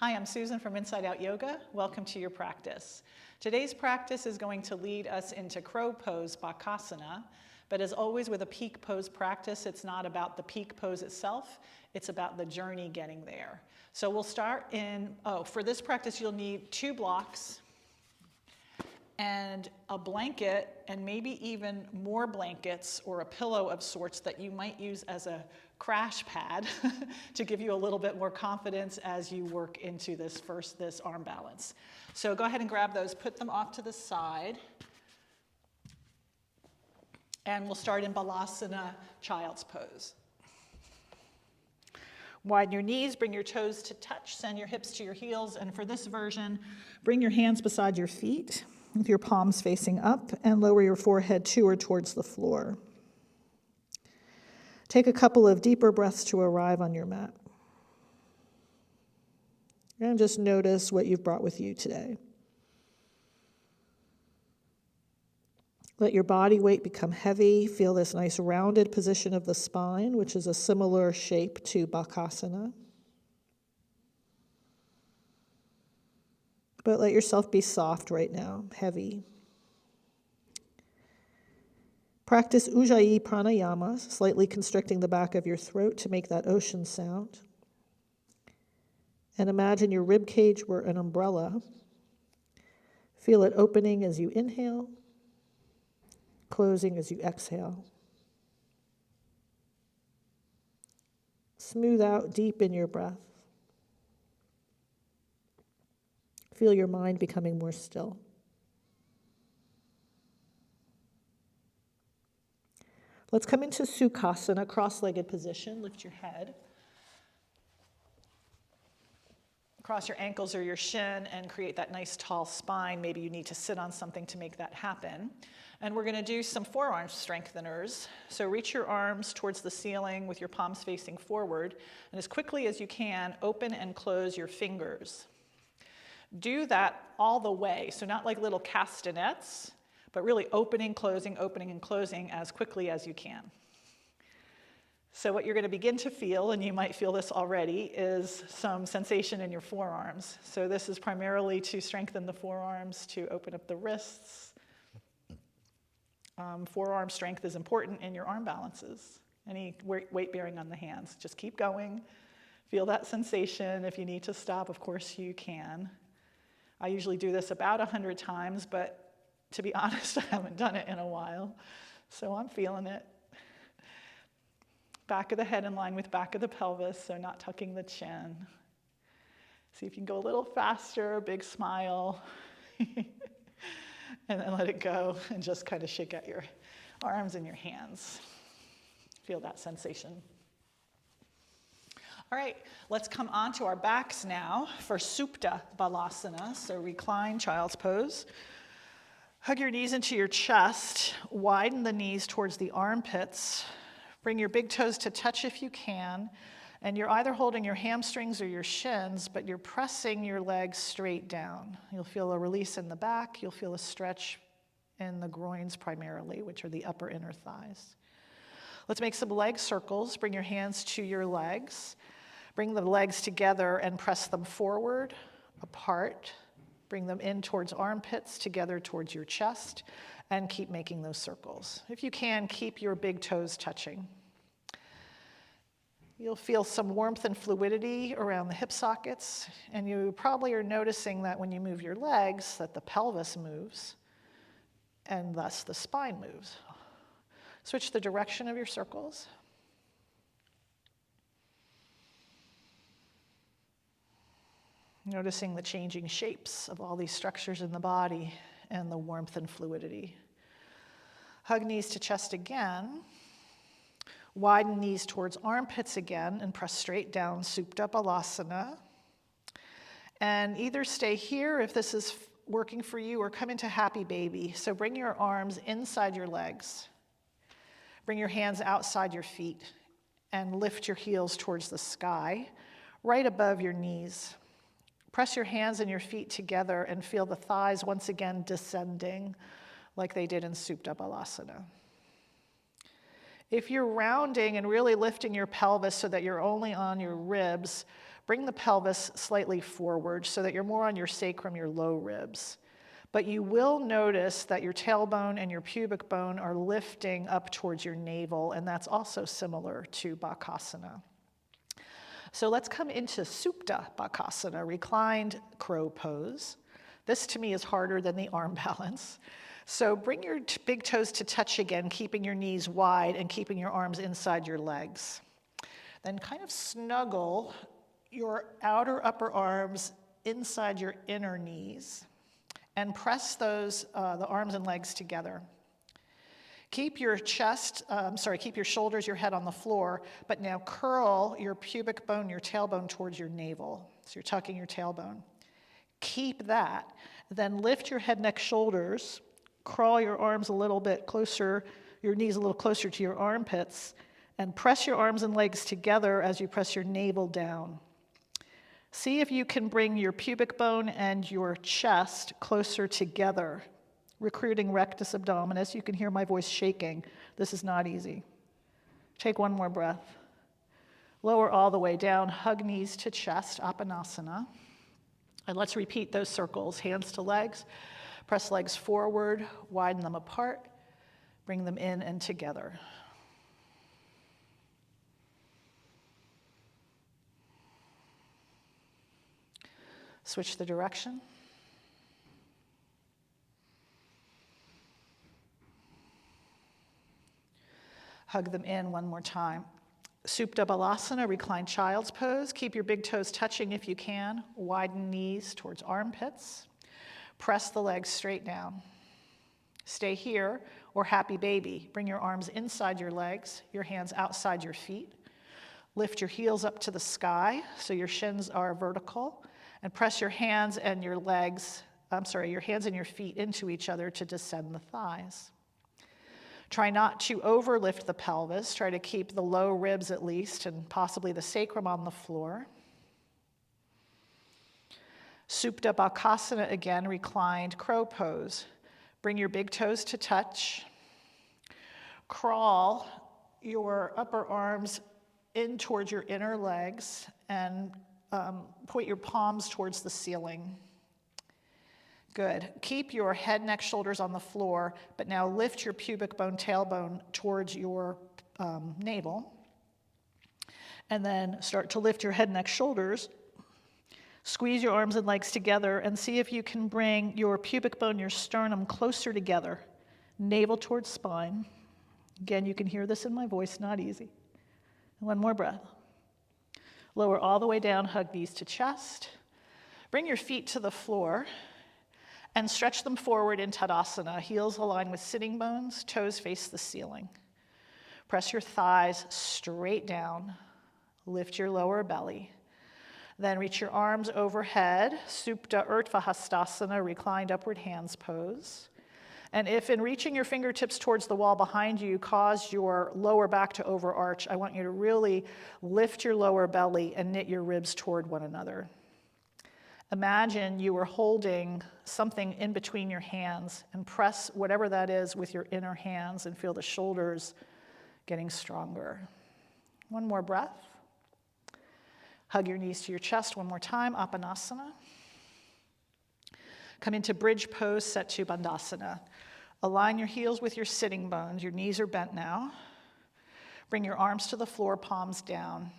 Hi, I'm Susan from Inside Out Yoga. Welcome to your practice. Today's practice is going to lead us into crow pose, Bakasana. But as always with a peak pose practice, it's not about the peak pose itself, it's about the journey getting there. So we'll start for this practice you'll need 2 blocks and a blanket and maybe even more blankets or a pillow of sorts that you might use as a crash pad to give you a little bit more confidence as you work into this arm balance. So go ahead and grab those, put them off to the side, and we'll start in Bakasana, child's pose. Widen your knees, bring your toes to touch, send your hips to your heels, and for this version, bring your hands beside your feet with your palms facing up and lower your forehead to or towards the floor. Take a couple of deeper breaths to arrive on your mat. And just notice what you've brought with you today. Let your body weight become heavy. Feel this nice rounded position of the spine, which is a similar shape to Bakasana. But let yourself be soft right now, heavy. Practice Ujjayi pranayama, slightly constricting the back of your throat to make that ocean sound. And imagine your rib cage were an umbrella. Feel it opening as you inhale, closing as you exhale. Smooth out deep in your breath. Feel your mind becoming more still. Let's come into Sukhasana, cross-legged position. Lift your head. Cross your ankles or your shin and create that nice tall spine. Maybe you need to sit on something to make that happen. And we're going to do some forearm strengtheners. So reach your arms towards the ceiling with your palms facing forward. And as quickly as you can, open and close your fingers. Do that all the way. So not like little castanets, but really opening, and closing as quickly as you can. So what you're going to begin to feel, and you might feel this already, is some sensation in your forearms. So this is primarily to strengthen the forearms, to open up the wrists. Forearm strength is important in your arm balances. Any weight bearing on the hands. Just keep going. Feel that sensation. If you need to stop, of course you can. I usually do this about 100 times, but to be honest, I haven't done it in a while. So I'm feeling it. Back of the head in line with back of the pelvis, so not tucking the chin. See if you can go a little faster, big smile. And then let it go and just kind of shake out your arms and your hands. Feel that sensation. All right, let's come on to our backs now for Supta Balasana, so recline, child's pose. Hug your knees into your chest, widen the knees towards the armpits. Bring your big toes to touch if you can, and you're either holding your hamstrings or your shins, but you're pressing your legs straight down. You'll feel a release in the back, you'll feel a stretch in the groins primarily, which are the upper inner thighs. Let's make some leg circles. Bring your hands to your legs. Bring the legs together and press them forward, apart. Bring them in towards armpits, together towards your chest, and keep making those circles. If you can, keep your big toes touching. You'll feel some warmth and fluidity around the hip sockets, and you probably are noticing that when you move your legs, that the pelvis moves, and thus the spine moves. Switch the direction of your circles. Noticing the changing shapes of all these structures in the body and the warmth and fluidity. Hug knees to chest again. Widen knees towards armpits again and press straight down, Supta Balasana. And either stay here if this is working for you or come into happy baby. So bring your arms inside your legs. Bring your hands outside your feet and lift your heels towards the sky, right above your knees. Press your hands and your feet together and feel the thighs once again descending like they did in Supta Balasana. If you're rounding and really lifting your pelvis so that you're only on your ribs, bring the pelvis slightly forward so that you're more on your sacrum, your low ribs. But you will notice that your tailbone and your pubic bone are lifting up towards your navel, and that's also similar to Bakasana. So let's come into Supta Bakasana, reclined crow pose. This to me is harder than the arm balance. So bring your big toes to touch again, keeping your knees wide and keeping your arms inside your legs. Then kind of snuggle your outer upper arms inside your inner knees and press those, the arms and legs together. Keep your keep your shoulders, your head on the floor, but now curl your pubic bone, your tailbone towards your navel. So you're tucking your tailbone. Keep that. Then lift your head, neck, shoulders, crawl your arms a little bit closer, your knees a little closer to your armpits, and press your arms and legs together as you press your navel down. See if you can bring your pubic bone and your chest closer together, recruiting rectus abdominis. You can hear my voice shaking. This is not easy. Take one more breath. Lower all the way down, hug knees to chest, Apanasana. And let's repeat those circles, hands to legs. Press legs forward, widen them apart, bring them in and together. Switch the direction. Hug them in one more time. Supta Balasana, reclined child's pose. Keep your big toes touching if you can. Widen knees towards armpits. Press the legs straight down. Stay here, or happy baby. Bring your arms inside your legs, your hands outside your feet. Lift your heels up to the sky so your shins are vertical. And press your hands and your feet into each other to descend the thighs. Try not to overlift the pelvis. Try to keep the low ribs at least, and possibly the sacrum on the floor. Supta Bakasana again, reclined crow pose. Bring your big toes to touch. Crawl your upper arms in towards your inner legs and point your palms towards the ceiling. Good. Keep your head, neck, shoulders on the floor, but now lift your pubic bone, tailbone towards your navel. And then start to lift your head, neck, shoulders. Squeeze your arms and legs together and see if you can bring your pubic bone, your sternum closer together. Navel towards spine. Again, you can hear this in my voice, not easy. One more breath. Lower all the way down, hug knees to chest. Bring your feet to the floor and stretch them forward in Tadasana. Heels align with sitting bones, toes face the ceiling. Press your thighs straight down. Lift your lower belly. Then reach your arms overhead, Supta Urdhva Hastasana, reclined upward hands pose. And if in reaching your fingertips towards the wall behind you caused your lower back to overarch, I want you to really lift your lower belly and knit your ribs toward one another. Imagine you were holding something in between your hands and press whatever that is with your inner hands and feel the shoulders getting stronger. One more breath. Hug your knees to your chest one more time, Apanasana. Come into bridge pose, Setu Bandhasana. Align your heels with your sitting bones. Your knees are bent now. Bring your arms to the floor, palms down.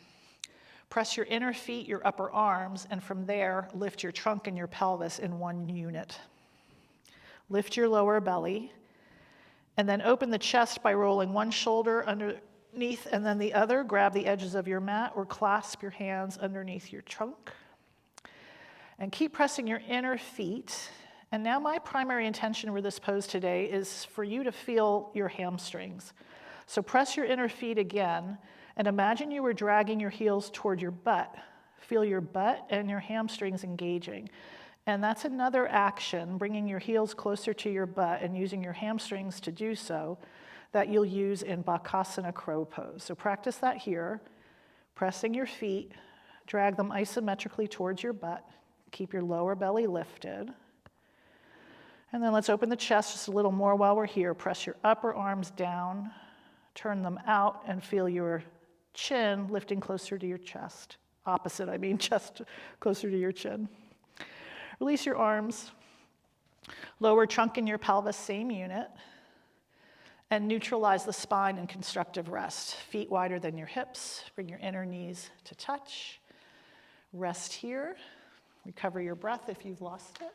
Press your inner feet, your upper arms, and from there, lift your trunk and your pelvis in one unit. Lift your lower belly, and then open the chest by rolling one shoulder underneath and then the other. Grab the edges of your mat or clasp your hands underneath your trunk. And keep pressing your inner feet. And now my primary intention with this pose today is for you to feel your hamstrings. So press your inner feet again, and imagine you were dragging your heels toward your butt. Feel your butt and your hamstrings engaging. And that's another action, bringing your heels closer to your butt and using your hamstrings to do so, that you'll use in Bakasana crow pose. So practice that here, pressing your feet, drag them isometrically towards your butt. Keep your lower belly lifted. And then let's open the chest just a little more while we're here. Press your upper arms down, turn them out, and feel your chin lifting closer to your chest. Opposite, I mean, chest closer to your chin. Release your arms. Lower trunk in your pelvis, same unit. And neutralize the spine in constructive rest. Feet wider than your hips. Bring your inner knees to touch. Rest here. Recover your breath if you've lost it.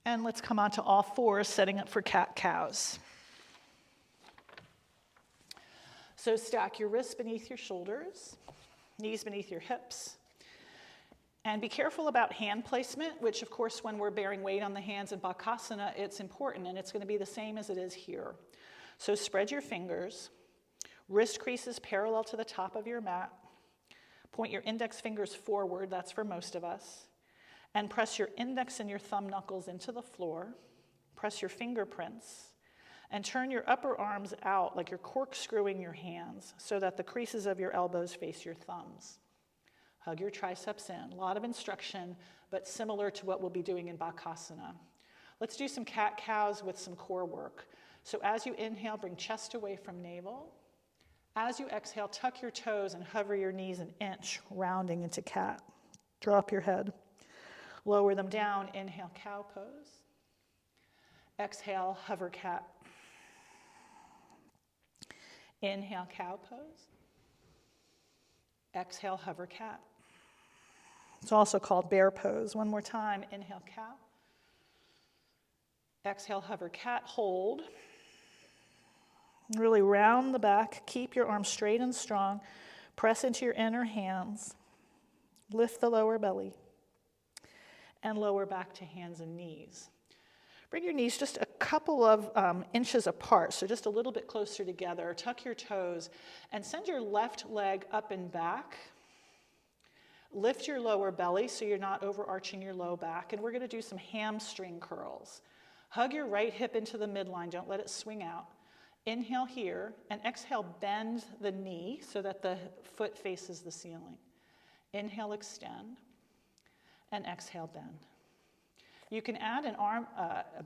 And let's come onto all fours, setting up for cat-cows. So stack your wrists beneath your shoulders, knees beneath your hips. And be careful about hand placement, which of course when we're bearing weight on the hands in Bakasana, it's important, and it's going to be the same as it is here. So spread your fingers, wrist creases parallel to the top of your mat. Point your index fingers forward, that's for most of us. And press your index and your thumb knuckles into the floor. Press your fingerprints. And turn your upper arms out like you're corkscrewing your hands so that the creases of your elbows face your thumbs. Hug your triceps in. A lot of instruction, but similar to what we'll be doing in Bakasana. Let's do some cat-cows with some core work. So as you inhale, bring chest away from navel. As you exhale, tuck your toes and hover your knees an inch, rounding into cat. Drop your head. Lower them down. Inhale, cow pose. Exhale, hover cat. Inhale, cow pose. Exhale, hover cat. It's also called bear pose. One more time. Inhale, cow. Exhale, hover cat. Hold. Really round the back. Keep your arms straight and strong. Press into your inner hands. Lift the lower belly. And lower back to hands and knees. Bring your knees just a couple of inches apart, so just a little bit closer together. Tuck your toes and send your left leg up and back. Lift your lower belly so you're not overarching your low back. And we're going to do some hamstring curls. Hug your right hip into the midline. Don't let it swing out. Inhale here, and exhale, bend the knee so that the foot faces the ceiling. Inhale, extend, and exhale, bend. You can add an arm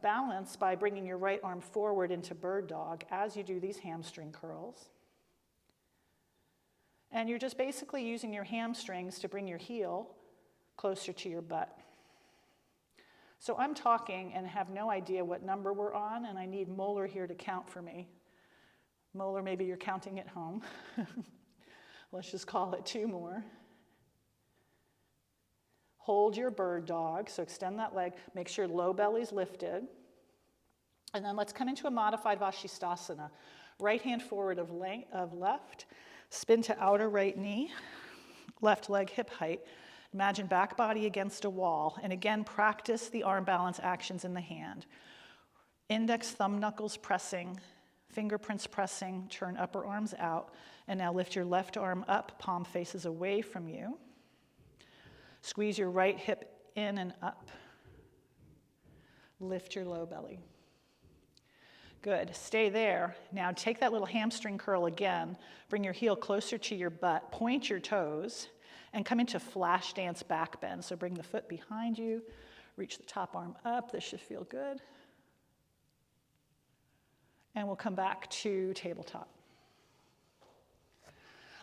balance by bringing your right arm forward into bird dog as you do these hamstring curls. And you're just basically using your hamstrings to bring your heel closer to your butt. So I'm talking and have no idea what number we're on, and I need Moeller here to count for me. Moeller, maybe you're counting at home. Let's just call it 2 more. Hold your bird dog, so extend that leg. Make sure low belly's lifted. And then let's come into a modified Vashisthasana. Right hand forward of left. Spin to outer right knee. Left leg hip height. Imagine back body against a wall. And again, practice the arm balance actions in the hand. Index, thumb knuckles pressing. Fingerprints pressing. Turn upper arms out. And now lift your left arm up. Palm faces away from you. Squeeze your right hip in and up. Lift your low belly. Good. Stay there. Now take that little hamstring curl again. Bring your heel closer to your butt. Point your toes and come into flash dance back bend. So bring the foot behind you. Reach the top arm up. This should feel good. And we'll come back to tabletop.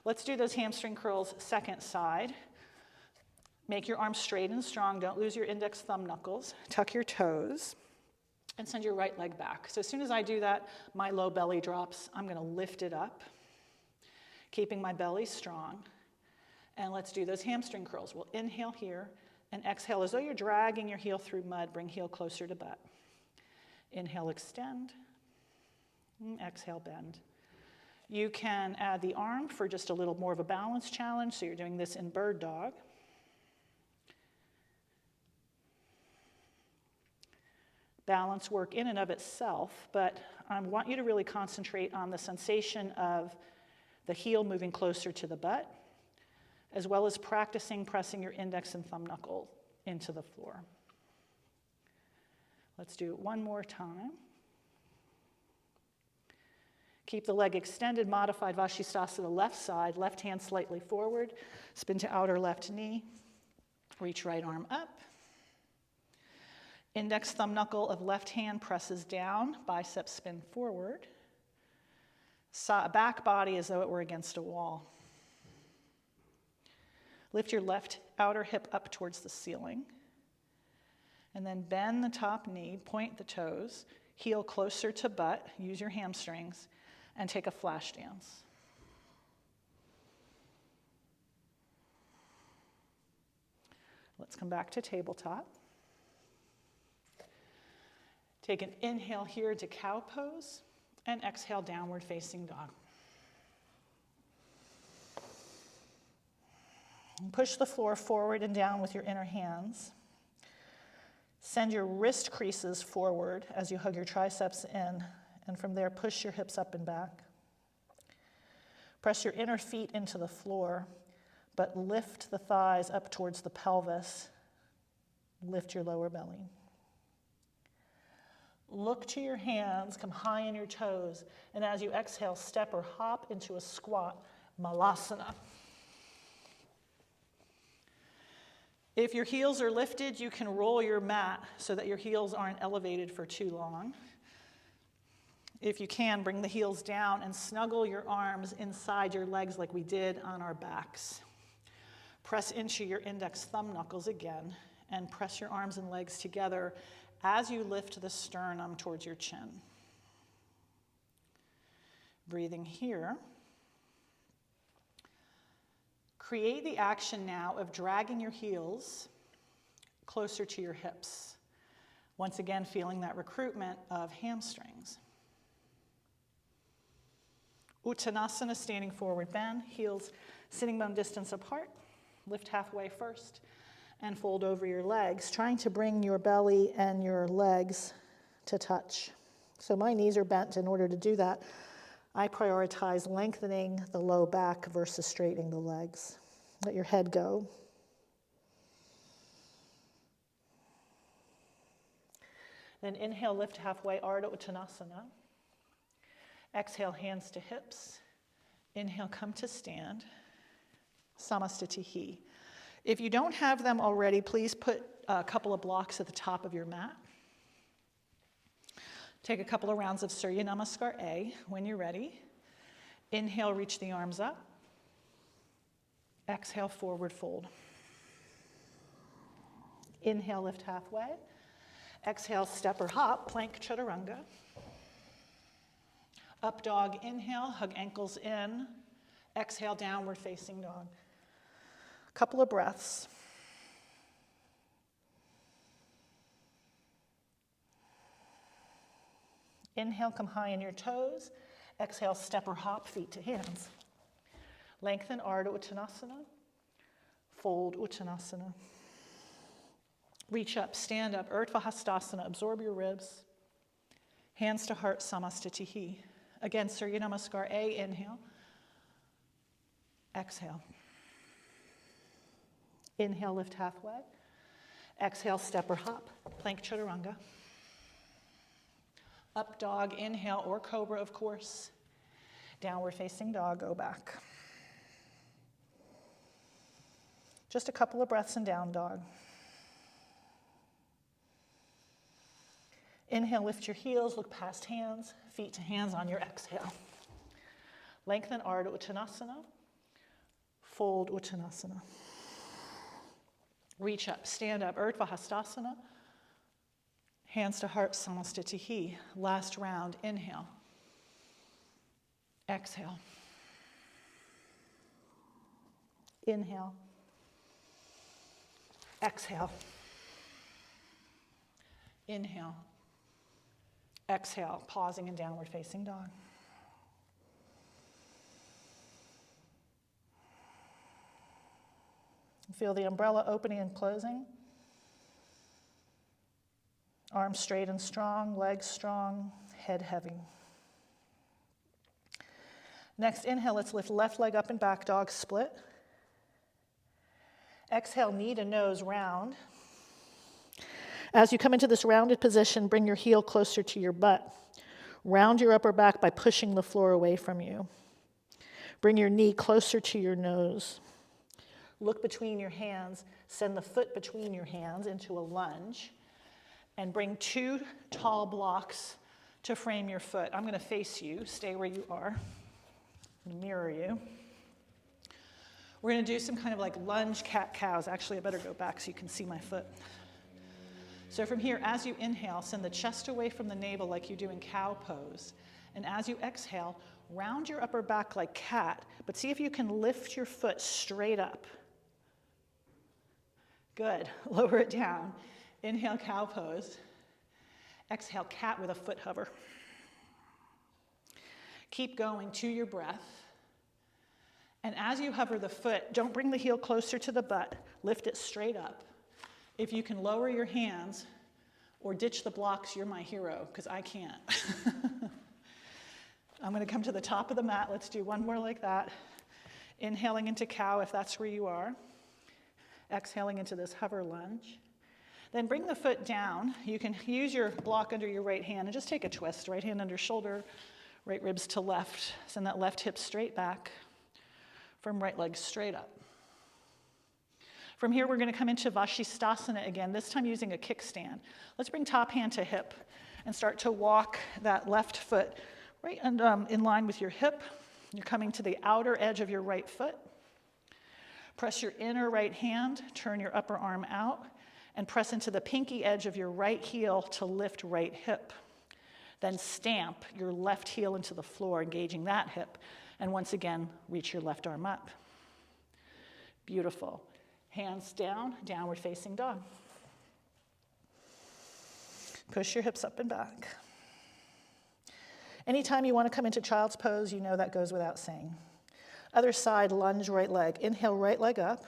Let's do those hamstring curls second side. Make your arms straight and strong. Don't lose your index thumb knuckles. Tuck your toes and send your right leg back. So as soon as I do that, my low belly drops. I'm going to lift it up, keeping my belly strong. And let's do those hamstring curls. We'll inhale here and exhale as though you're dragging your heel through mud. Bring heel closer to butt. Inhale, extend. Exhale, bend. You can add the arm for just a little more of a balance challenge. So you're doing this in bird dog. Balance work in and of itself, but I want you to really concentrate on the sensation of the heel moving closer to the butt, as well as practicing pressing your index and thumb knuckle into the floor. Let's do it one more time. Keep the leg extended, modified Vashisthasana left side, left hand slightly forward, spin to outer left knee, reach right arm up. Index thumb knuckle of left hand presses down, bicep spin forward. Back body as though it were against a wall. Lift your left outer hip up towards the ceiling. And then bend the top knee, point the toes, heel closer to butt, use your hamstrings, and take a flash dance. Let's come back to tabletop. Take an inhale here to cow pose, and exhale, downward facing dog. And push the floor forward and down with your inner hands. Send your wrist creases forward as you hug your triceps in, and from there, push your hips up and back. Press your inner feet into the floor, but lift the thighs up towards the pelvis. Lift your lower belly. Look to your hands, come high in your toes, and as you exhale, step or hop into a squat, Malasana. If your heels are lifted, you can roll your mat so that your heels aren't elevated for too long. If you can, bring the heels down and snuggle your arms inside your legs like we did on our backs. Press into your index thumb knuckles again and press your arms and legs together as you lift the sternum towards your chin. Breathing here. Create the action now of dragging your heels closer to your hips. Once again, feeling that recruitment of hamstrings. Uttanasana, standing forward bend, heels sitting bone distance apart. Lift halfway first and fold over your legs, trying to bring your belly and your legs to touch. So my knees are bent. In order to do that, I prioritize lengthening the low back versus straightening the legs. Let your head go. Then inhale, lift halfway, Ardha Uttanasana. Exhale, hands to hips. Inhale, come to stand. Samastitihi. If you don't have them already, please put a couple of blocks at the top of your mat. Take a couple of rounds of Surya Namaskar A when you're ready. Inhale, reach the arms up. Exhale, forward fold. Inhale, lift halfway. Exhale, step or hop, plank chaturanga. Up dog, inhale, hug ankles in. Exhale, downward facing dog. Couple of breaths. Inhale, come high in your toes. Exhale, step or hop, feet to hands. Lengthen Ardha Uttanasana. Fold Uttanasana. Reach up, stand up, Urdhva Hastasana, absorb your ribs. Hands to heart, Samastitihi. Again, Surya Namaskar A, inhale. Exhale. Inhale, lift halfway. Exhale, step or hop, plank chaturanga. Up dog, inhale, or cobra, of course. Downward facing dog, go back. Just a couple of breaths and down dog. Inhale, lift your heels, look past hands, feet to hands on your exhale. Lengthen Ardha Uttanasana. Fold Uttanasana. Reach up, stand up, Urdhva Hastasana. Hands to heart, Samastitihi. Last round, inhale. Exhale. Inhale. Exhale. Inhale. Exhale, pausing in downward facing dog. Feel the umbrella opening and closing. Arms straight and strong, legs strong, head heavy. Next, inhale, let's lift left leg up and back, dog split. Exhale, knee to nose round. As you come into this rounded position, bring your heel closer to your butt. Round your upper back by pushing the floor away from you. Bring your knee closer to your nose. Look between your hands, send the foot between your hands into a lunge, and bring 2 tall blocks to frame your foot. I'm going to face you, stay where you are. I'm gonna mirror you. We're gonna do some kind of like lunge cat-cows. Actually, I better go back so you can see my foot. So from here, as you inhale, send the chest away from the navel like you do in cow pose. And as you exhale, round your upper back like cat, but see if you can lift your foot straight up. Good. Lower it down. Inhale, cow pose. Exhale, cat with a foot hover. Keep going to your breath. And as you hover the foot, don't bring the heel closer to the butt. Lift it straight up. If you can lower your hands or ditch the blocks, you're my hero, because I can't. I'm going to come to the top of the mat. Let's do one more like that. Inhaling into cow, if that's where you are. Exhaling into this hover lunge. Then bring the foot down. You can use your block under your right hand and just take a twist. Right hand under shoulder, right ribs to left. Send that left hip straight back. From right leg straight up. From here, we're going to come into Vashisthasana again, this time using a kickstand. Let's bring top hand to hip and start to walk that left foot right and, in line with your hip. You're coming to the outer edge of your right foot. Press your inner right hand, turn your upper arm out, and press into the pinky edge of your right heel to lift right hip. Then stamp your left heel into the floor, engaging that hip. And once again, reach your left arm up. Beautiful. Hands down, downward facing dog. Push your hips up and back. Anytime you want to come into child's pose, you know that goes without saying. Other side, lunge right leg. Inhale, right leg up.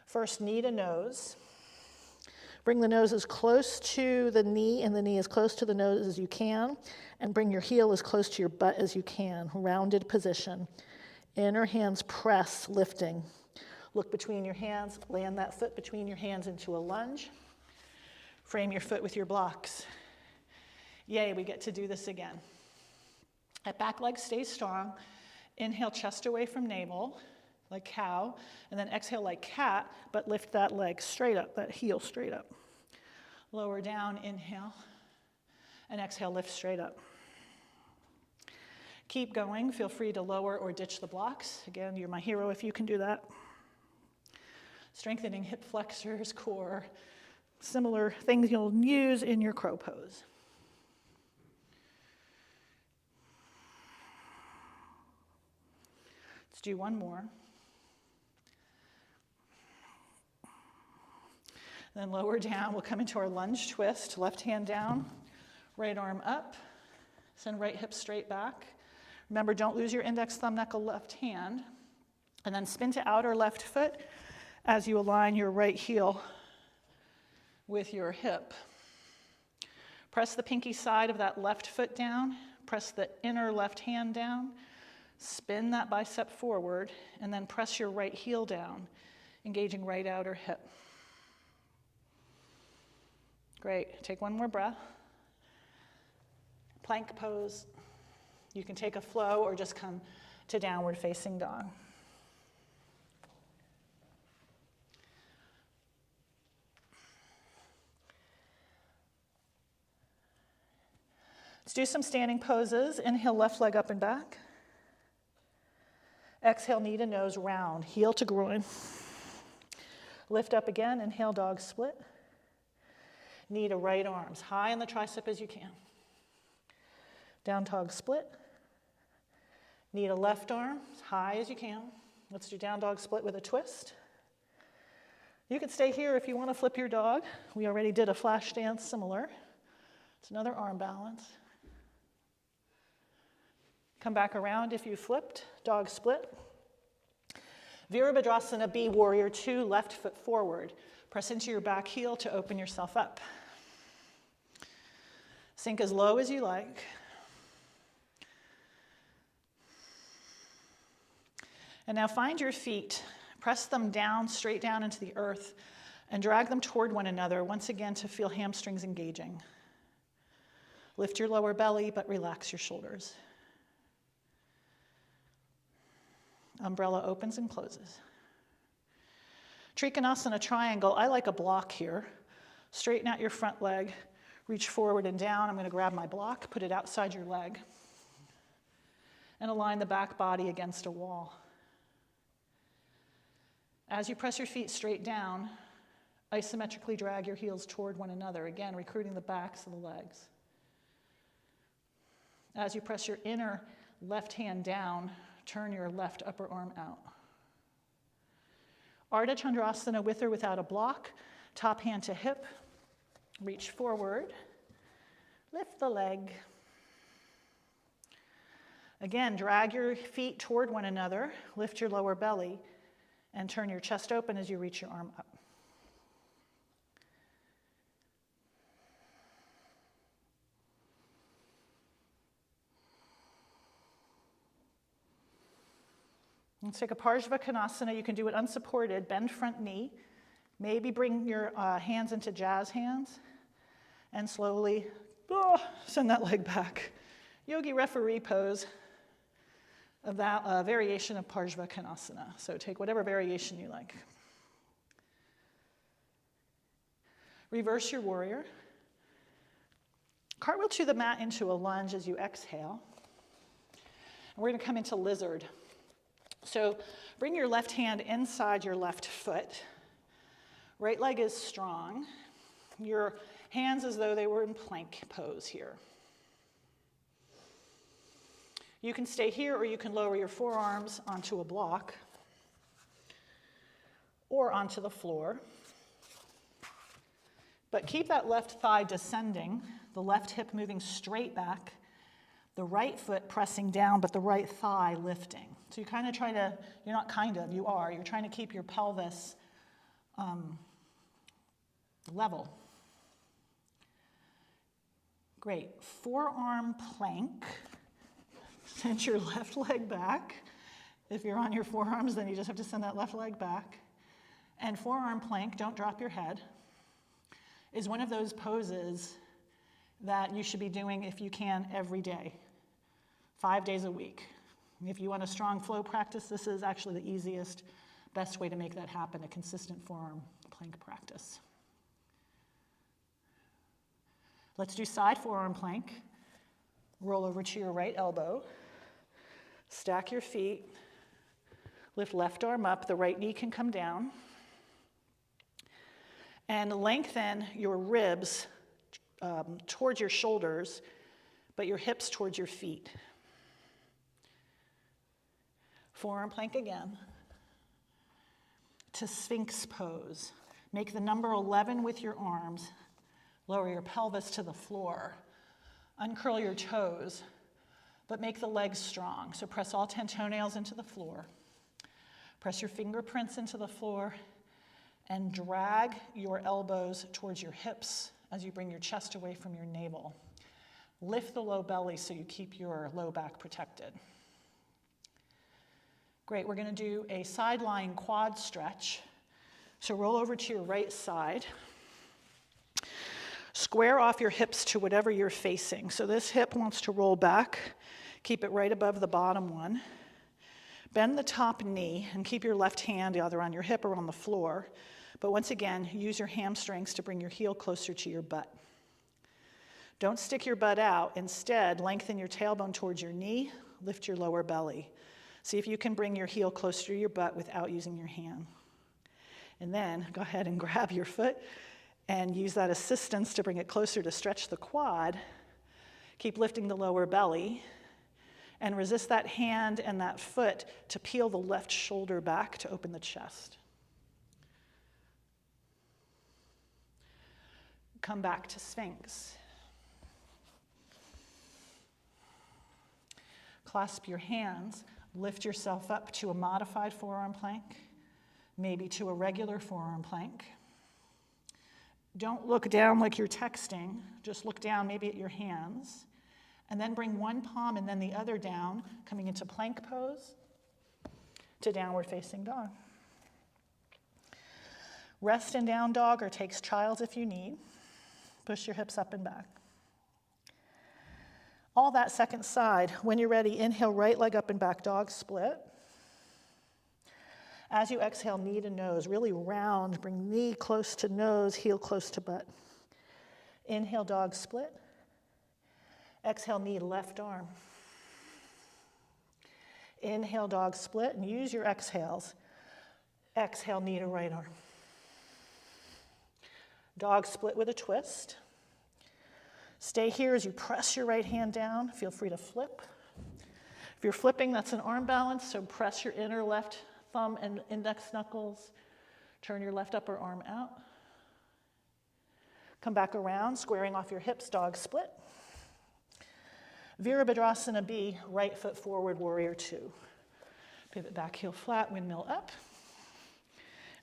First, knee to nose. Bring the nose as close to the knee and the knee as close to the nose as you can. And bring your heel as close to your butt as you can. Rounded position. Inner hands press, lifting. Look between your hands. Land that foot between your hands into a lunge. Frame your foot with your blocks. Yay, we get to do this again. That back leg stays strong. Inhale, chest away from navel, like cow. And then exhale like cat, but lift that leg straight up, that heel straight up. Lower down, inhale. And exhale, lift straight up. Keep going. Feel free to lower or ditch the blocks. Again, you're my hero if you can do that. Strengthening hip flexors, core. Similar things you'll use in your crow pose. Let's do one more. Then lower down, we'll come into our lunge twist. Left hand down, right arm up. Send right hip straight back. Remember, don't lose your index thumb knuckle left hand. And then spin to outer left foot as you align your right heel with your hip. Press the pinky side of that left foot down. Press the inner left hand down. Spin that bicep forward, and then press your right heel down, engaging right outer hip. Great. Take one more breath. Plank pose. You can take a flow or just come to downward facing dog. Let's do some standing poses. Inhale, left leg up and back. Exhale, knee to nose, round, heel to groin. Lift up again, inhale, dog split. Knee to right arms, high in the tricep as you can. Down dog split. Knee to left arm, as high as you can. Let's do down dog split with a twist. You can stay here if you want to flip your dog. We already did a flash dance similar. It's another arm balance. Come back around if you flipped, dog split. Virabhadrasana B, warrior two, left foot forward. Press into your back heel to open yourself up. Sink as low as you like. And now find your feet. Press them down, straight down into the earth, and drag them toward one another, once again to feel hamstrings engaging. Lift your lower belly, but relax your shoulders. Umbrella opens and closes. Trikonasana triangle, I like a block here. Straighten out your front leg, reach forward and down. I'm going to grab my block, put it outside your leg. And align the back body against a wall. As you press your feet straight down, isometrically drag your heels toward one another, again, recruiting the backs of the legs. As you press your inner left hand down, turn your left upper arm out. Ardha Chandrasana with or without a block, top hand to hip, reach forward, lift the leg. Again, drag your feet toward one another, lift your lower belly, and turn your chest open as you reach your arm up. Let's take a Bakasana. You can do it unsupported. Bend front knee. Maybe bring your hands into jazz hands. And slowly send that leg back. Yogi referee pose. A variation of Bakasana. So take whatever variation you like. Reverse your warrior. Cartwheel to the mat into a lunge as you exhale. And we're going to come into lizard. So bring your left hand inside your left foot. Right leg is strong. Your hands as though they were in plank pose here. You can stay here or you can lower your forearms onto a block or onto the floor. But keep that left thigh descending, the left hip moving straight back, the right foot pressing down, but the right thigh lifting. So you kind of try to, you're not kind of, you are, you're trying to keep your pelvis level. Great. Forearm plank. Send your left leg back. If you're on your forearms, then you just have to send that left leg back. And forearm plank, don't drop your head, is one of those poses that you should be doing if you can every day, 5 days a week. If you want a strong flow practice, this is actually the easiest, best way to make that happen, a consistent forearm plank practice. Let's do side forearm plank. Roll over to your right elbow. Stack your feet. Lift left arm up. The right knee can come down. And lengthen your ribs towards your shoulders, but your hips towards your feet. Forearm plank again. To Sphinx pose. Make the number 11 with your arms. Lower your pelvis to the floor. Uncurl your toes, but make the legs strong. So press all 10 toenails into the floor. Press your fingerprints into the floor and drag your elbows towards your hips as you bring your chest away from your navel. Lift the low belly so you keep your low back protected. Great, we're gonna do a side lying quad stretch. So roll over to your right side. Square off your hips to whatever you're facing. So this hip wants to roll back. Keep it right above the bottom one. Bend the top knee and keep your left hand either on your hip or on the floor. But once again, use your hamstrings to bring your heel closer to your butt. Don't stick your butt out. Instead, lengthen your tailbone towards your knee. Lift your lower belly. See if you can bring your heel closer to your butt without using your hand. And then go ahead and grab your foot and use that assistance to bring it closer to stretch the quad. Keep lifting the lower belly and resist that hand and that foot to peel the left shoulder back to open the chest. Come back to Sphinx. Clasp your hands, lift yourself up to a modified forearm plank, maybe to a regular forearm plank. Don't look down like you're texting, just look down maybe at your hands, and then bring one palm and then the other down, coming into plank pose to downward facing dog. Rest in down dog or takes child if you need. Push your hips up and back. All that second side. When you're ready, inhale, right leg up and back, dog split. As you exhale, knee to nose, really round, bring knee close to nose, heel close to butt. Inhale, dog split. Exhale, knee left arm. Inhale, dog split, and use your exhales. Exhale, knee to right arm. Dog split with a twist. Stay here as you press your right hand down. Feel free to flip. If you're flipping, that's an arm balance, so press your inner left thumb and index knuckles. Turn your left upper arm out. Come back around, squaring off your hips, dog split. Virabhadrasana B, right foot forward, warrior two. Pivot back, heel flat, windmill up.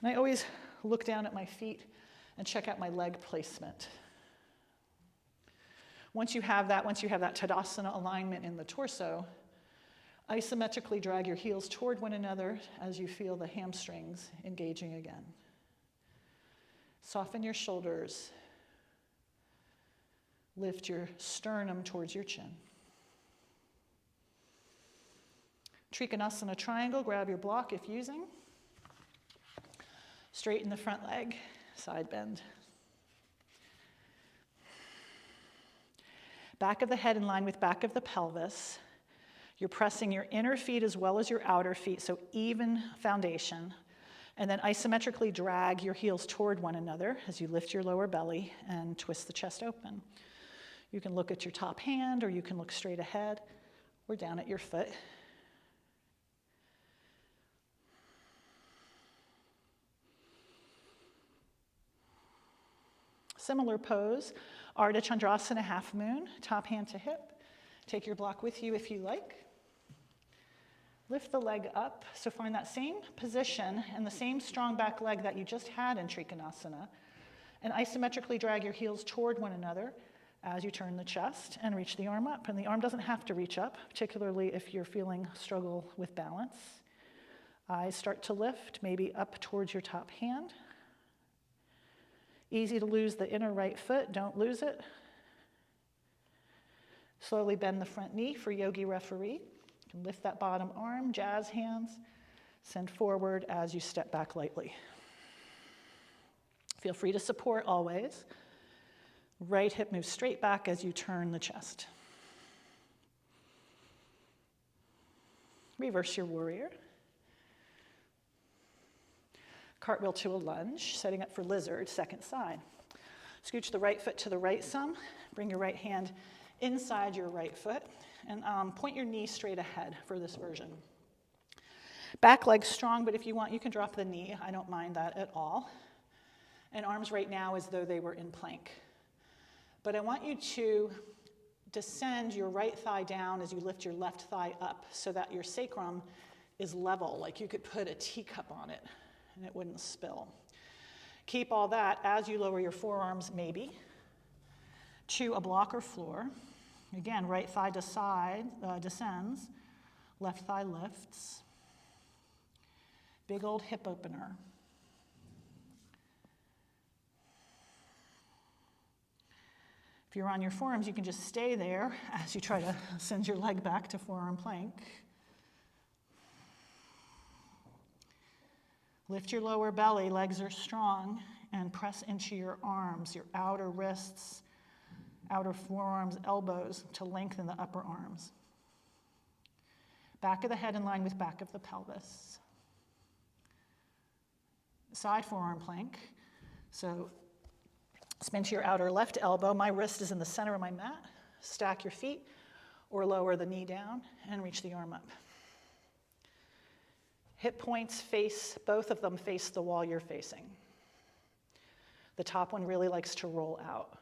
And I always look down at my feet and check out my leg placement. Once you have that Tadasana alignment in the torso, isometrically drag your heels toward one another as you feel the hamstrings engaging again. Soften your shoulders. Lift your sternum towards your chin. Trikonasana triangle, grab your block if using. Straighten the front leg, side bend. Back of the head in line with back of the pelvis. You're pressing your inner feet as well as your outer feet, so even foundation. And then isometrically drag your heels toward one another as you lift your lower belly and twist the chest open. You can look at your top hand, or you can look straight ahead or down at your foot. Similar pose, Ardha Chandrasana, half moon, top hand to hip. Take your block with you if you like. Lift the leg up, so find that same position and the same strong back leg that you just had in Trikonasana, and isometrically drag your heels toward one another as you turn the chest and reach the arm up. And the arm doesn't have to reach up, particularly if you're feeling struggle with balance. Eyes start to lift, maybe up towards your top hand. Easy to lose the inner right foot, don't lose it. Slowly bend the front knee for yogi referee. You can lift that bottom arm, jazz hands, send forward as you step back lightly. Feel free to support always. Right hip moves straight back as you turn the chest. Reverse your warrior. Cartwheel to a lunge, setting up for lizard, second side. Scooch the right foot to the right some. Bring your right hand inside your right foot and point your knee straight ahead for this version. Back leg strong, but if you want, you can drop the knee. I don't mind that at all. And arms right now as though they were in plank. But I want you to descend your right thigh down as you lift your left thigh up so that your sacrum is level, like you could put a teacup on it and it wouldn't spill. Keep all that as you lower your forearms, maybe, to a block or floor. Again, right thigh to side descends, left thigh lifts. Big old hip opener. If you're on your forearms, you can just stay there as you try to send your leg back to forearm plank. Lift your lower belly, legs are strong, and press into your arms, your outer wrists, outer forearms, elbows to lengthen the upper arms. Back of the head in line with back of the pelvis. Side forearm plank. So spin to your outer left elbow. My wrist is in the center of my mat. Stack your feet or lower the knee down and reach the arm up. Hip points face, both of them face the wall you're facing. The top one really likes to roll out.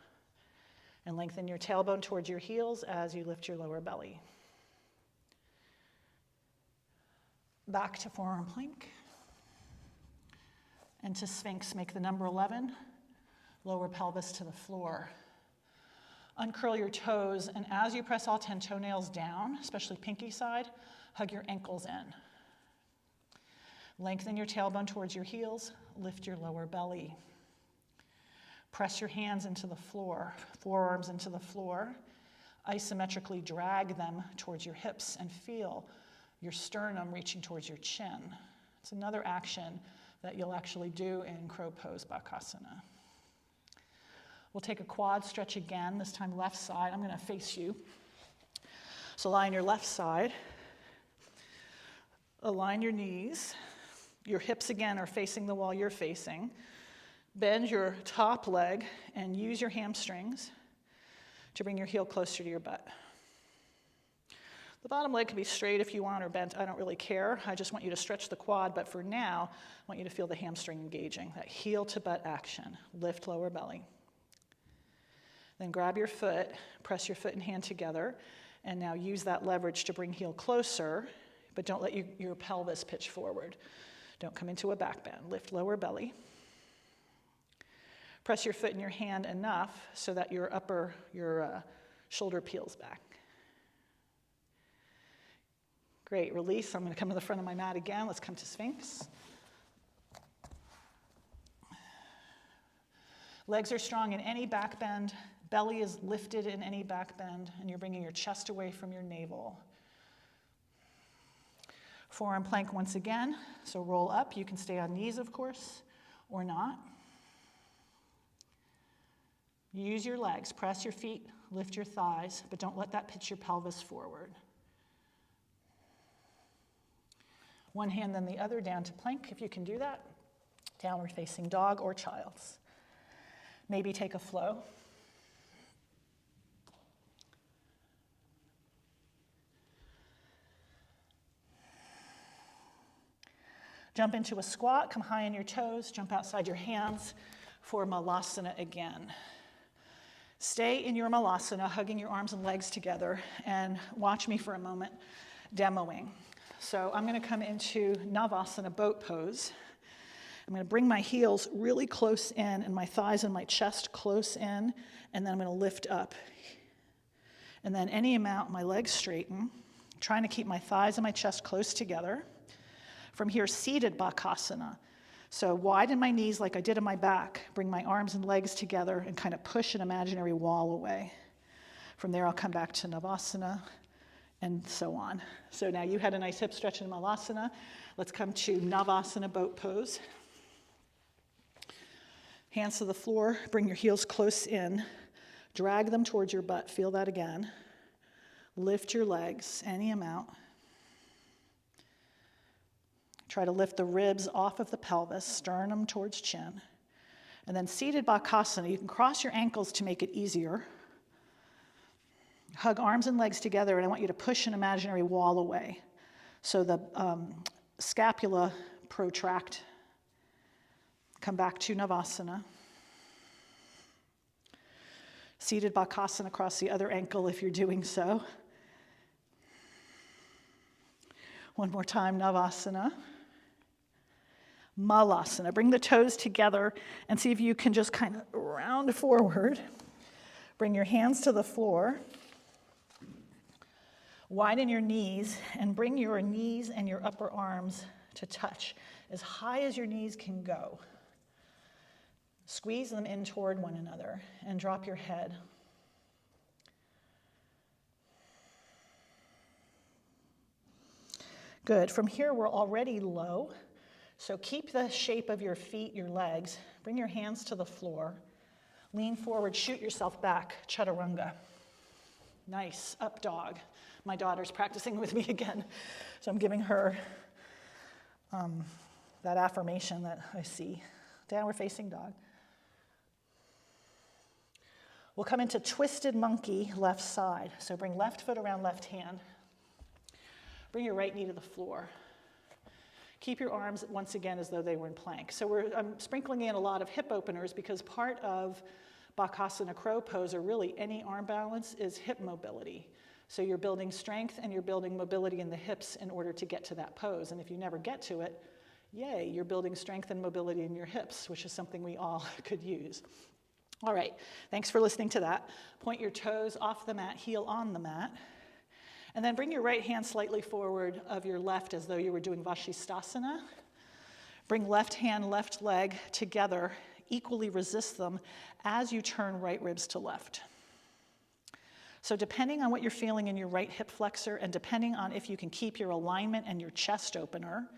And lengthen your tailbone towards your heels as you lift your lower belly. Back to forearm plank. And to Sphinx, make the number 11. Lower pelvis to the floor. Uncurl your toes, and as you press all 10 toenails down, especially pinky side, hug your ankles in. Lengthen your tailbone towards your heels, lift your lower belly. Press your hands into the floor, forearms into the floor. Isometrically drag them towards your hips and feel your sternum reaching towards your chin. It's another action that you'll actually do in crow pose Bakasana. We'll take a quad stretch again, this time left side. I'm going to face you. So lie on your left side. Align your knees. Your hips again are facing the wall you're facing. Bend your top leg and use your hamstrings to bring your heel closer to your butt. The bottom leg can be straight if you want or bent. I don't really care. I just want you to stretch the quad, but for now, I want you to feel the hamstring engaging, that heel to butt action. Lift lower belly. Then grab your foot, press your foot and hand together, and now use that leverage to bring heel closer, but don't let your pelvis pitch forward. Don't come into a back bend. Lift lower belly. Press your foot in your hand enough so that your shoulder peels back. Great, release. I'm going to come to the front of my mat again. Let's come to Sphinx. Legs are strong in any back bend. Belly is lifted in any back bend, and you're bringing your chest away from your navel. Forearm plank once again. So roll up. You can stay on knees, of course, or not. Use your legs. Press your feet. Lift your thighs, but don't let that pitch your pelvis forward. One hand, then the other, down to plank, if you can do that. Downward facing dog or child's. Maybe take a flow. Jump into a squat, come high on your toes, jump outside your hands for Malasana again. Stay in your Malasana, hugging your arms and legs together, and watch me for a moment demoing. So I'm going to come into Navasana boat pose. I'm going to bring my heels really close in and my thighs and my chest close in, and then I'm going to lift up. And then any amount, my legs straighten, trying to keep my thighs and my chest close together. From here, seated Bakasana. So widen my knees like I did in my back, bring my arms and legs together and kind of push an imaginary wall away. From there, I'll come back to Navasana, and so on. So now you had a nice hip stretch in Malasana. Let's come to Navasana boat pose. Hands to the floor, bring your heels close in. Drag them towards your butt, feel that again. Lift your legs, any amount. Try to lift the ribs off of the pelvis, sternum towards chin. And then seated Bakasana, you can cross your ankles to make it easier. Hug arms and legs together, and I want you to push an imaginary wall away. So the scapula protract. Come back to Navasana. Seated Bakasana across the other ankle if you're doing so. One more time, Navasana. Malasana. Bring the toes together and see if you can just kind of round forward. Bring your hands to the floor. Widen your knees and bring your knees and your upper arms to touch as high as your knees can go. Squeeze them in toward one another and drop your head. Good. From here, we're already low. So keep the shape of your feet, your legs. Bring your hands to the floor. Lean forward, shoot yourself back, chaturanga. Nice, up dog. My daughter's practicing with me again, so I'm giving her that affirmation that I see. Downward facing dog. We'll come into twisted monkey, left side. So bring left foot around left hand. Bring your right knee to the floor. Keep your arms, once again, as though they were in plank. So I'm sprinkling in a lot of hip openers because part of Bakasana crow pose, or really any arm balance, is hip mobility. So you're building strength and you're building mobility in the hips in order to get to that pose. And if you never get to it, yay, you're building strength and mobility in your hips, which is something we all could use. All right, thanks for listening to that. Point your toes off the mat, heel on the mat. And then bring your right hand slightly forward of your left as though you were doing Vashisthasana. Bring left hand, left leg together, equally resist them as you turn right ribs to left. So depending on what you're feeling in your right hip flexor and depending on if you can keep your alignment and your chest opener,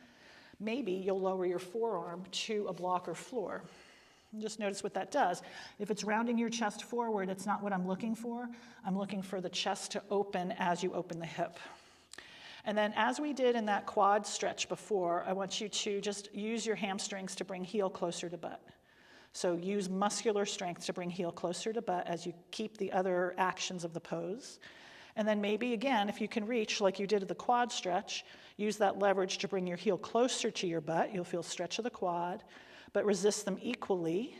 maybe you'll lower your forearm to a block or floor. And just notice what that does. If it's rounding your chest forward, it's not what I'm looking for. I'm looking for the chest to open as you open the hip. And then as we did in that quad stretch before, I want you to just use your hamstrings to bring heel closer to butt. So use muscular strength to bring heel closer to butt as you keep the other actions of the pose. And then maybe again, if you can reach like you did at the quad stretch, use that leverage to bring your heel closer to your butt. You'll feel stretch of the quad, but resist them equally.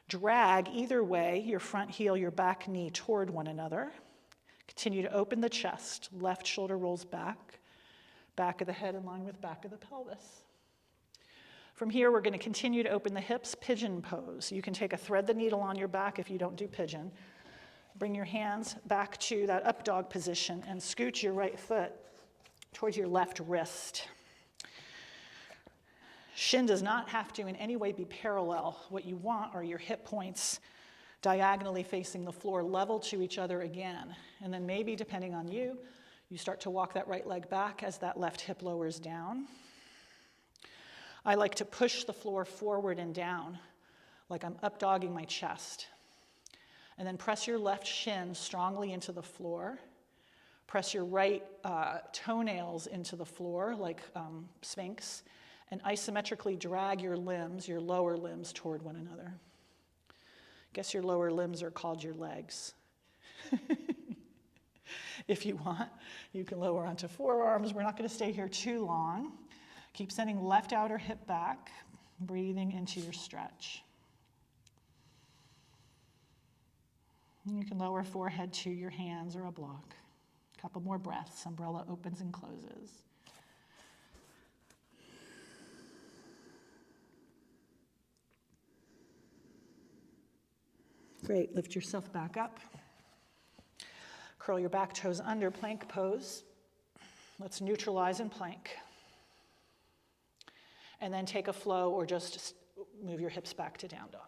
Drag either way, your front heel, your back knee toward one another. Continue to open the chest. Left shoulder rolls back. Back of the head in line with back of the pelvis. From here, we're going to continue to open the hips, pigeon pose. You can take a thread the needle on your back if you don't do pigeon. Bring your hands back to that up dog position and scoot your right foot towards your left wrist. Shin does not have to in any way be parallel. What you want are your hip points diagonally facing the floor, level to each other again. And then maybe, depending on you, you start to walk that right leg back as that left hip lowers down. I like to push the floor forward and down, like I'm up-dogging my chest. And then press your left shin strongly into the floor. Press your right toenails into the floor, like Sphinx, and isometrically drag your limbs, your lower limbs, toward one another. Guess your lower limbs are called your legs. If you want, you can lower onto forearms. We're not going to stay here too long. Keep sending left outer hip back, breathing into your stretch. And you can lower forehead to your hands or a block. A couple more breaths. Umbrella opens and closes. Great, lift yourself back up. Curl your back toes under, plank pose. Let's neutralize in plank. And then take a flow or just move your hips back to down dog.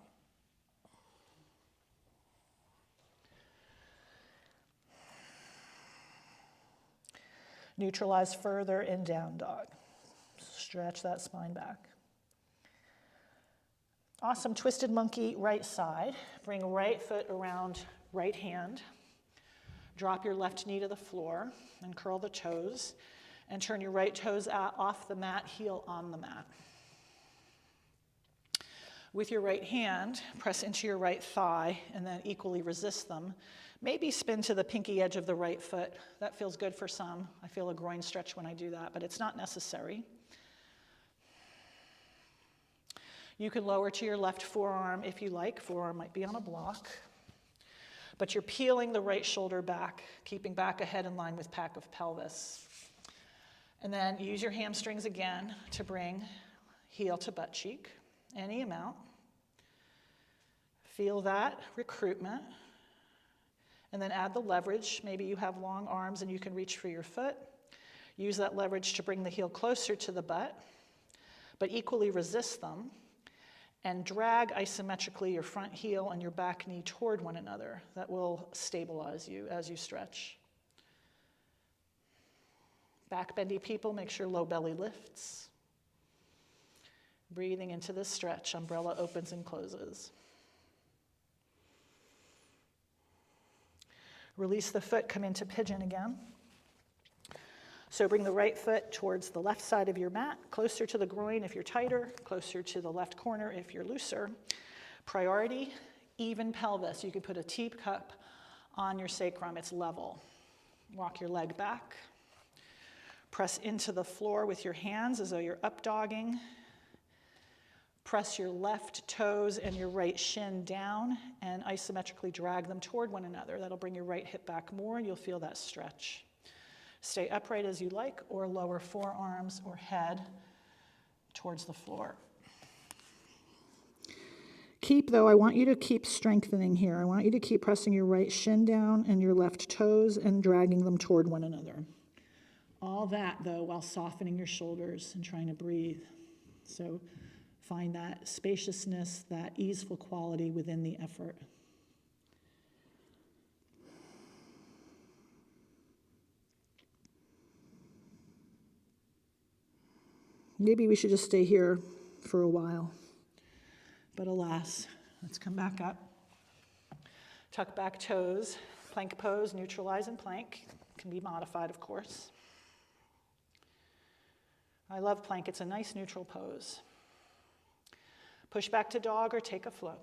Neutralize further in down dog. Stretch that spine back. Awesome, twisted monkey, right side. Bring right foot around right hand. Drop your left knee to the floor and curl the toes. And turn your right toes out, off the mat, heel on the mat. With your right hand, press into your right thigh and then equally resist them. Maybe spin to the pinky edge of the right foot. That feels good for some. I feel a groin stretch when I do that, but it's not necessary. You can lower to your left forearm if you like. Forearm might be on a block. But you're peeling the right shoulder back, keeping back ahead in line with back of pelvis. And then use your hamstrings again to bring heel to butt cheek, any amount. Feel that recruitment. And then add the leverage. Maybe you have long arms and you can reach for your foot. Use that leverage to bring the heel closer to the butt, but equally resist them. And drag isometrically your front heel and your back knee toward one another. That will stabilize you as you stretch. Back bendy people, make sure low belly lifts. Breathing into this stretch, umbrella opens and closes. Release the foot, come into pigeon again. So bring the right foot towards the left side of your mat, closer to the groin if you're tighter, closer to the left corner if you're looser. Priority, even pelvis. You can put a teacup on your sacrum, it's level. Walk your leg back. Press into the floor with your hands as though you're up dogging. Press your left toes and your right shin down and isometrically drag them toward one another. That'll bring your right hip back more and you'll feel that stretch. Stay upright as you like or lower forearms or head towards the floor. I want you to keep strengthening here. I want you to keep pressing your right shin down and your left toes and dragging them toward one another. All that, though, while softening your shoulders and trying to breathe. So find that spaciousness, that easeful quality within the effort. Maybe we should just stay here for a while. But alas, let's come back up. Tuck back toes, plank pose, neutralize and plank. Can be modified, of course. I love plank. It's a nice neutral pose. Push back to dog or take a float.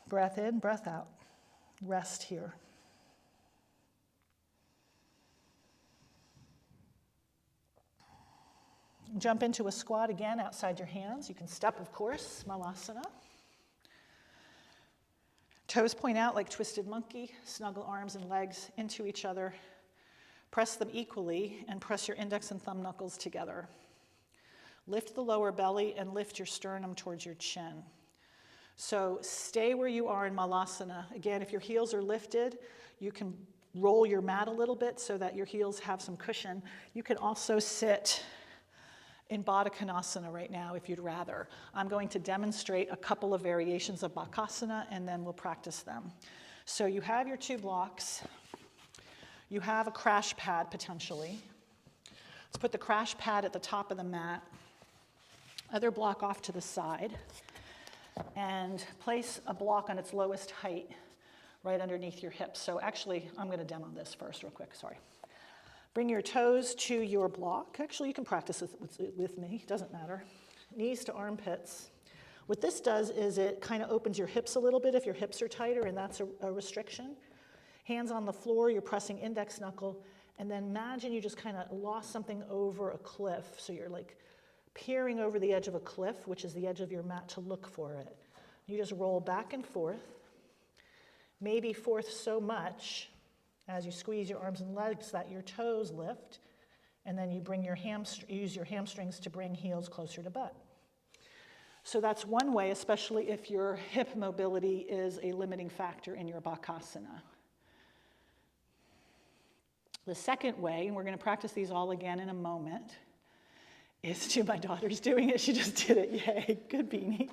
Breath in, breath out. Rest here. Jump into a squat again outside your hands. You can step, of course, Malasana. Toes point out like twisted monkey. Snuggle arms and legs into each other. Press them equally and press your index and thumb knuckles together. Lift the lower belly and lift your sternum towards your chin. So stay where you are in Malasana. Again, if your heels are lifted, you can roll your mat a little bit so that your heels have some cushion. You can also sit in Bakasana right now if you'd rather. I'm going to demonstrate a couple of variations of Bakasana and then we'll practice them. So you have your 2 blocks. You have a crash pad potentially. Let's put the crash pad at the top of the mat. Other block off to the side. And place a block on its lowest height right underneath your hips. So actually, I'm going to demo this first real quick, sorry. Bring your toes to your block. Actually, you can practice this with me, doesn't matter. Knees to armpits. What this does is it kind of opens your hips a little bit if your hips are tighter, and that's a restriction. Hands on the floor, you're pressing index knuckle, and then imagine you just kind of lost something over a cliff. So you're like peering over the edge of a cliff, which is the edge of your mat, to look for it. You just roll back and forth, maybe forth so much as you squeeze your arms and legs that your toes lift, and then you bring use your hamstrings to bring heels closer to butt. So that's one way, especially if your hip mobility is a limiting factor in your Bakasana. The second way, and we're going to practice these all again in a moment, is to, my daughter's doing it, she just did it, yay, good beanie,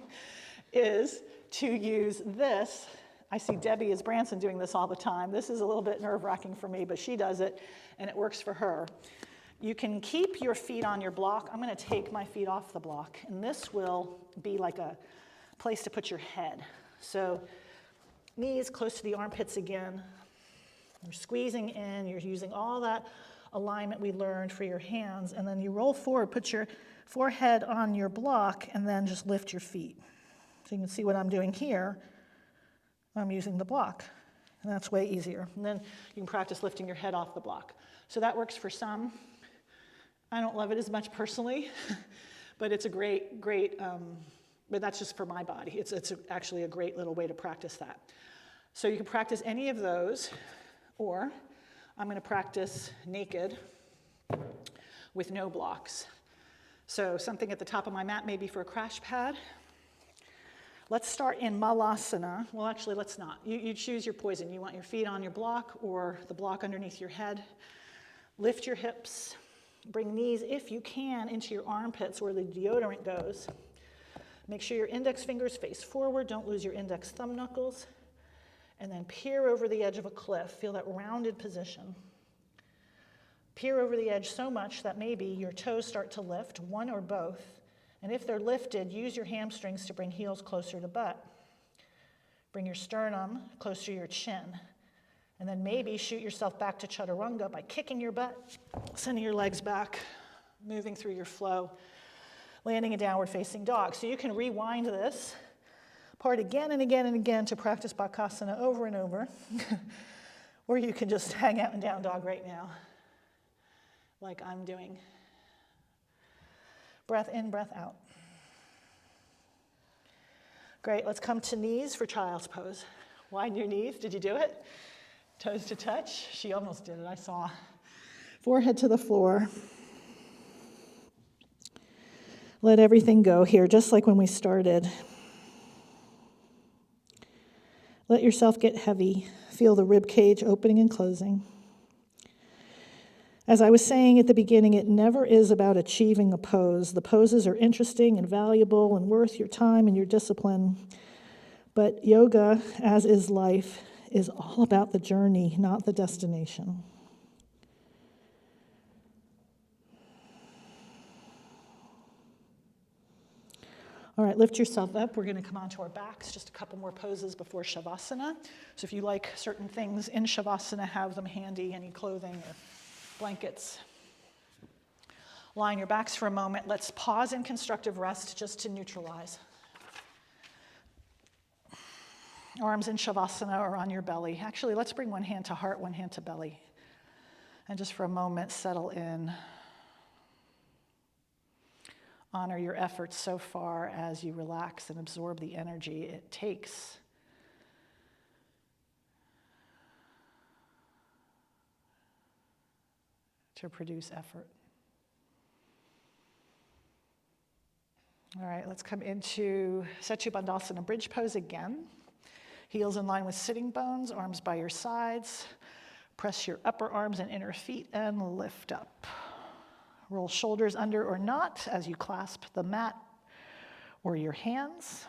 is to use this. I see Debbie as Branson doing this all the time. This is a little bit nerve-wracking for me, but she does it, and it works for her. You can keep your feet on your block. I'm going to take my feet off the block, and this will be like a place to put your head. So knees close to the armpits again. You're squeezing in. You're using all that alignment we learned for your hands, and then you roll forward, put your forehead on your block, and then just lift your feet. So you can see what I'm doing here. I'm using the block, and that's way easier. And then you can practice lifting your head off the block. So that works for some. I don't love it as much personally, but it's a great, but that's just for my body. It's actually a great little way to practice that. So you can practice any of those, or I'm going to practice naked with no blocks. So something at the top of my mat, maybe for a crash pad. Let's start in Malasana. Well, actually, let's not. You choose your poison. You want your feet on your block or the block underneath your head. Lift your hips. Bring knees, if you can, into your armpits where the deodorant goes. Make sure your index fingers face forward. Don't lose your index thumb knuckles. And then peer over the edge of a cliff. Feel that rounded position. Peer over the edge so much that maybe your toes start to lift, one or both. And if they're lifted, use your hamstrings to bring heels closer to butt. Bring your sternum closer to your chin. And then maybe shoot yourself back to chaturanga by kicking your butt, sending your legs back, moving through your flow, landing a downward facing dog. So you can rewind this part again and again and again to practice Bakasana over and over. Or you can just hang out in down dog right now, like I'm doing. Breath in, breath out. Great, let's come to knees for child's pose. Widen your knees, did you do it? Toes to touch, she almost did it, I saw. Forehead to the floor. Let everything go here, just like when we started. Let yourself get heavy. Feel the rib cage opening and closing. As I was saying at the beginning, it never is about achieving a pose. The poses are interesting and valuable and worth your time and your discipline. But yoga, as is life, is all about the journey, not the destination. All right, lift yourself up. We're going to come onto our backs, just a couple more poses before Shavasana. So if you like certain things in Shavasana, have them handy, any clothing or blankets. Lie on your backs for a moment. Let's pause in constructive rest just to neutralize. Arms in Shavasana or on your belly. Actually, let's bring one hand to heart, one hand to belly. And just for a moment, settle in. Honor your efforts so far as you relax and absorb the energy it takes to produce effort. All right, let's come into Setu Bandhasana bridge pose again. Heels in line with sitting bones, arms by your sides. Press your upper arms and inner feet and lift up. Roll shoulders under or not as you clasp the mat or your hands.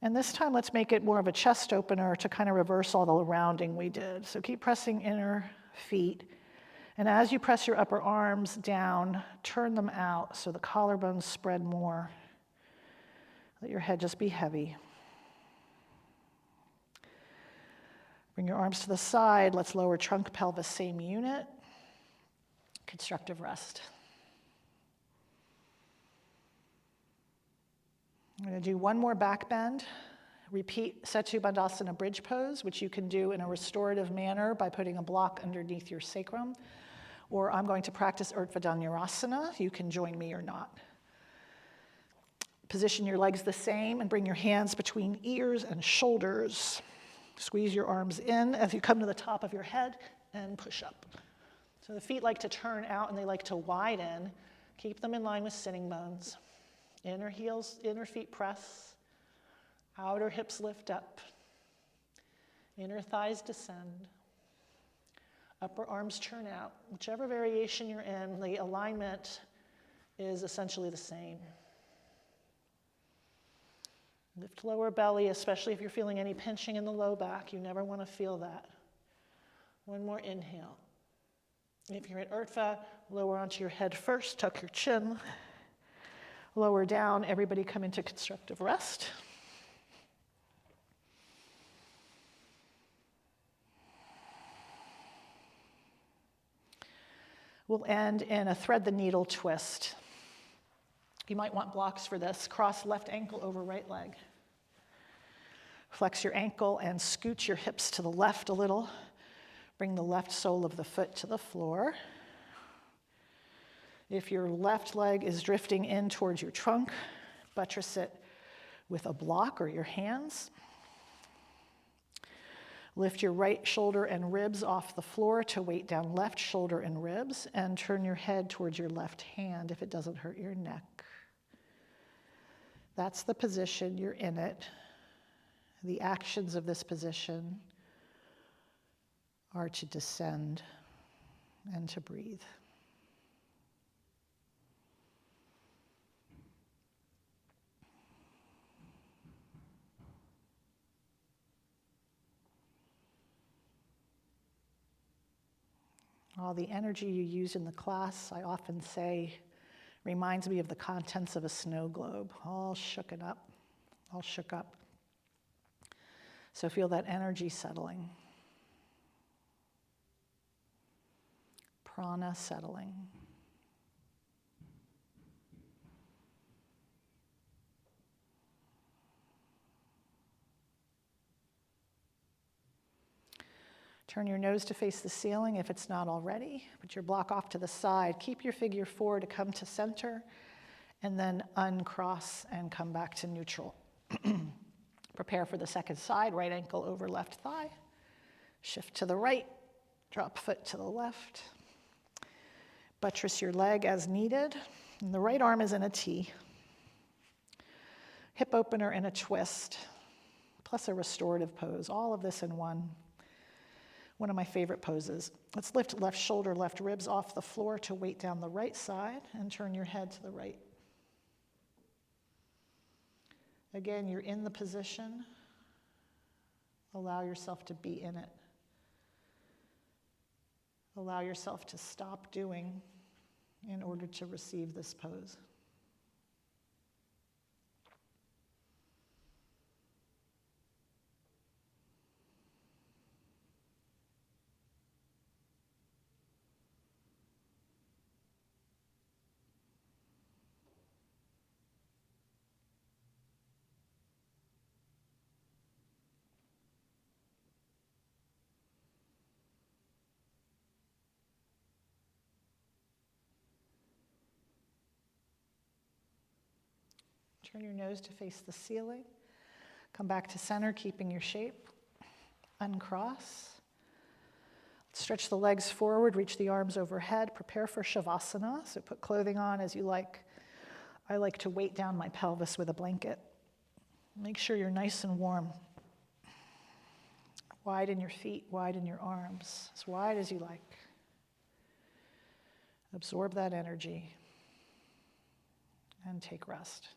And this time, let's make it more of a chest opener to kind of reverse all the rounding we did. So keep pressing inner feet. And as you press your upper arms down, turn them out so the collarbones spread more. Let your head just be heavy. Bring your arms to the side. Let's lower trunk, pelvis, same unit. Constructive rest. I'm going to do one more back bend. Repeat Setu Bandhasana bridge pose, which you can do in a restorative manner by putting a block underneath your sacrum. Or I'm going to practice Urdhva Dhanurasana. You can join me or not. Position your legs the same and bring your hands between ears and shoulders. Squeeze your arms in as you come to the top of your head and push up. So the feet like to turn out and they like to widen. Keep them in line with sitting bones. Inner feet press. Outer hips lift up. Inner thighs descend. Upper arms turn out. Whichever variation you're in, the alignment is essentially the same. Lift lower belly, especially if you're feeling any pinching in the low back. You never want to feel that. One more inhale. If you're at Urdhva, lower onto your head first, tuck your chin. Lower down, everybody come into constructive rest. We'll end in a thread the needle twist. You might want blocks for this. Cross left ankle over right leg. Flex your ankle and scoot your hips to the left a little. Bring the left sole of the foot to the floor. If your left leg is drifting in towards your trunk, buttress it with a block or your hands. Lift your right shoulder and ribs off the floor to weight down left shoulder and ribs, and turn your head towards your left hand if it doesn't hurt your neck. That's the position, you're in it. The actions of this position are to descend and to breathe. All the energy you use in the class, I often say, reminds me of the contents of a snow globe, all shook up. So feel that energy settling. Prana settling. Turn your nose to face the ceiling if it's not already. Put your block off to the side. Keep your figure four to come to center, and then uncross and come back to neutral. Prepare for the second side, right ankle over left thigh. Shift to the right, drop foot to the left. Buttress your leg as needed. And the right arm is in a T. Hip opener and a twist, plus a restorative pose. All of this in one. One of my favorite poses. Let's lift left shoulder, left ribs off the floor to weight down the right side and turn your head to the right. Again, you're in the position. Allow yourself to be in it. Allow yourself to stop doing in order to receive this pose. Turn your nose to face the ceiling. Come back to center, keeping your shape. Uncross. Stretch the legs forward, reach the arms overhead. Prepare for Shavasana. So put clothing on as you like. I like to weight down my pelvis with a blanket. Make sure you're nice and warm. Widen your feet, widen your arms, as wide as you like. Absorb that energy and take rest.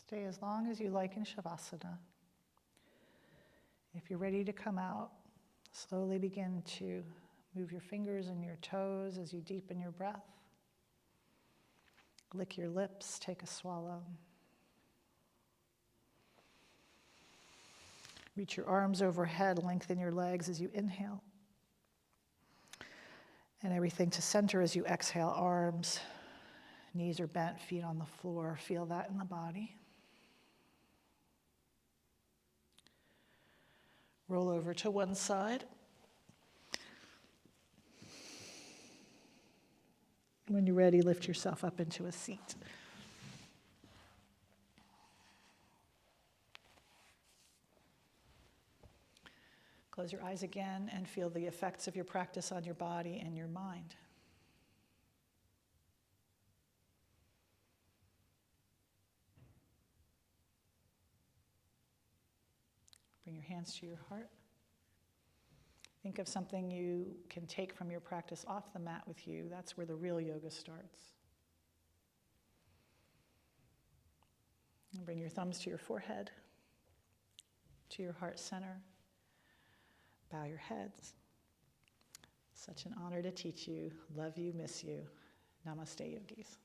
Stay as long as you like in Shavasana. If you're ready to come out, slowly begin to move your fingers and your toes as you deepen your breath. Lick your lips, take a swallow. Reach your arms overhead, lengthen your legs as you inhale. And everything to center as you exhale, arms, knees are bent, feet on the floor. Feel that in the body. Roll over to one side. When you're ready, lift yourself up into a seat. Close your eyes again and feel the effects of your practice on your body and your mind. Bring your hands to your heart. Think of something you can take from your practice off the mat with you. That's where the real yoga starts. And bring your thumbs to your forehead, to your heart center. Bow your heads. Such an honor to teach you. Love you, miss you. Namaste, yogis.